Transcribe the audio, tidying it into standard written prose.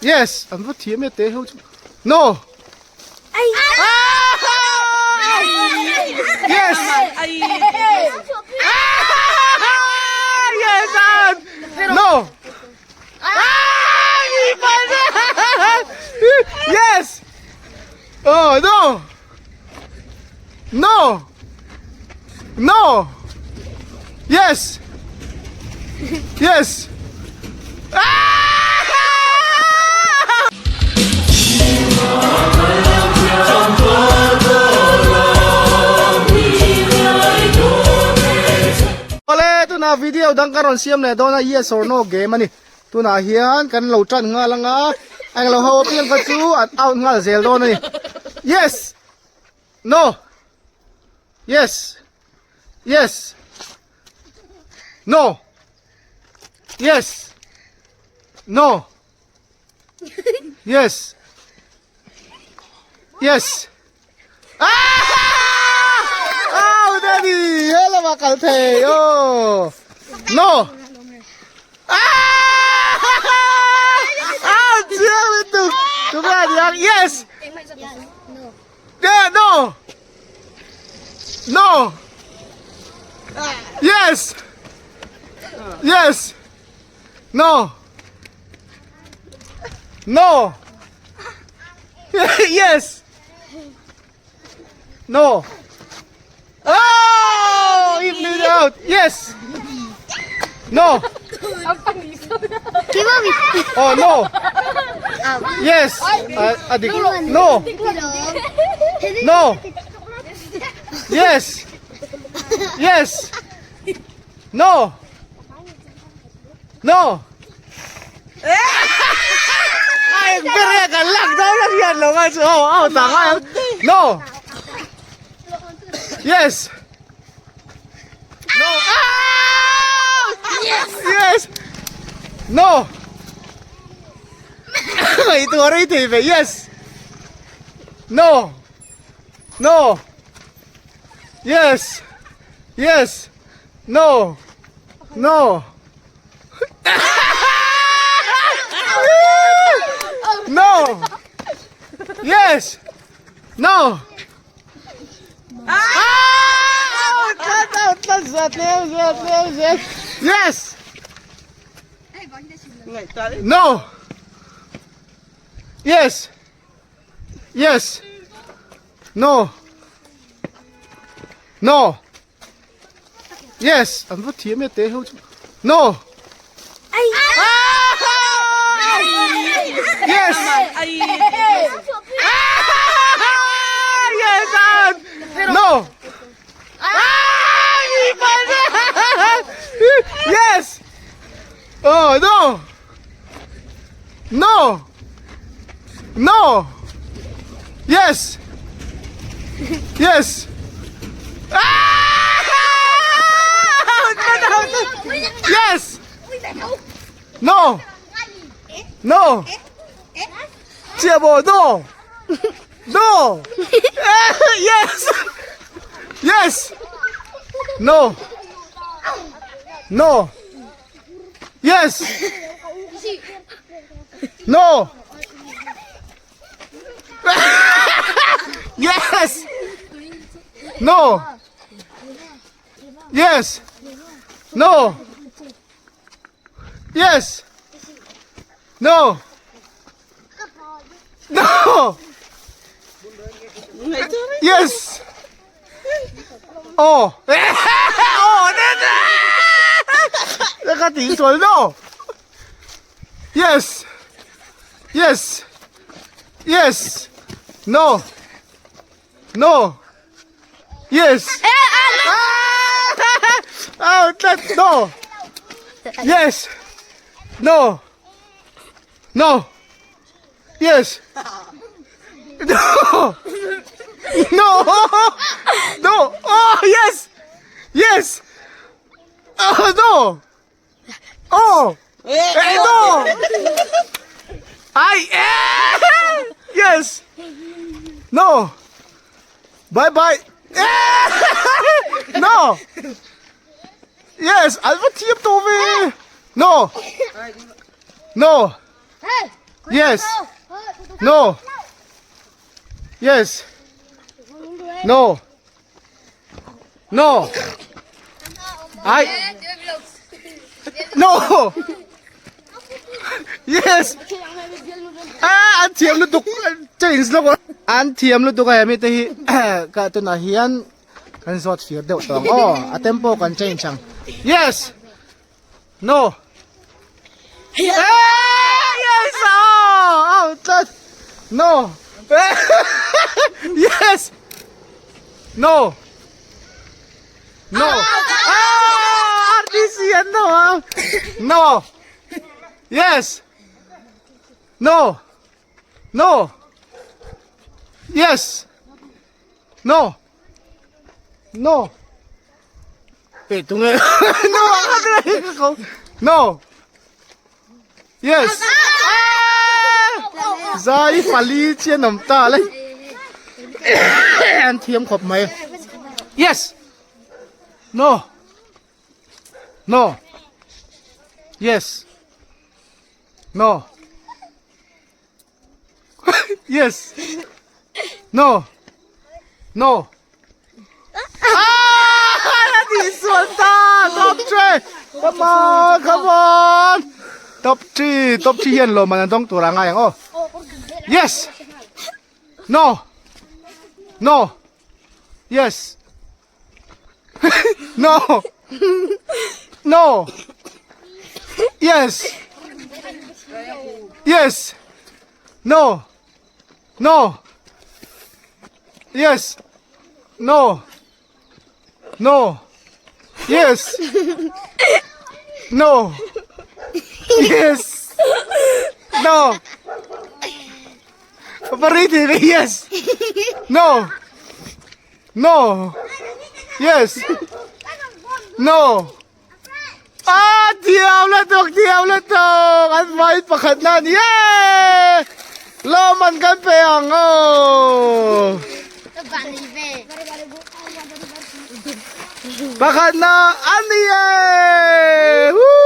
Yes. I'm not here, mate. No. Yes. Yes. No. Yes. Oh no. No. No. Yes. Yes. Ole tu na video dang karon siam le do na yes or no game ani tu na hian kan lo tran nga langa ang lo ho pian ka chu at out nga zel do ni yes no yes yes no yes no yes yes oh daddy hello makal the oh no oh damn it too bad yes yeah no no yes yes no no yes no oh he blew it out yes no oh no yes adik no no yes yes no no ay bere galak daw lang yan lo nga oh tanga no yes no yes yes no itu orang itu yes no no yes yes no no no yes no yes no yes yes no no yes I'm not here mate no yes yes no yes oh no no no yes yes yes no no chia bò no no yes yes no no yes no yes no yes no yes no no yes oh oh那个顶准 no yes yes yes no no yes oh that no yes no no yes no no no oh yes yes oh no oh no I yes no bye bye no yes Alpha team to me no no Yes. No. Yes. No. No. I. No. Yes. Anh thiêm lúc tục chơi lúc anh thiêm lúc tục em thì cả tuần này hiền kan sort phía đậu tòng a tempo kan change chăng. Yes. No. Yes. Oh, that. No. Yes. No. No. Artisian no. No. Yes. No. No. Yes. No. No. Hey, tụi nghe. No. No. Yes. Zai phali chia nằm ta lấy. Anh thiêm khop mày. Yes. No. No. Yes. No. Yes. No. No. This one top three. Come on, come on. Top three hiền lo mà trong tủ rangai ang oh. Yes. No. No. Yes. No. No. Yes. Yes. No. No. Yes. No. No. Yes. No. Yes. No. Papariti, yes. No. No. Yes. No. Diyaw na tok. At may pakadnan. Yay! Loman kan peang oh. Pakadna ani eh. Woo!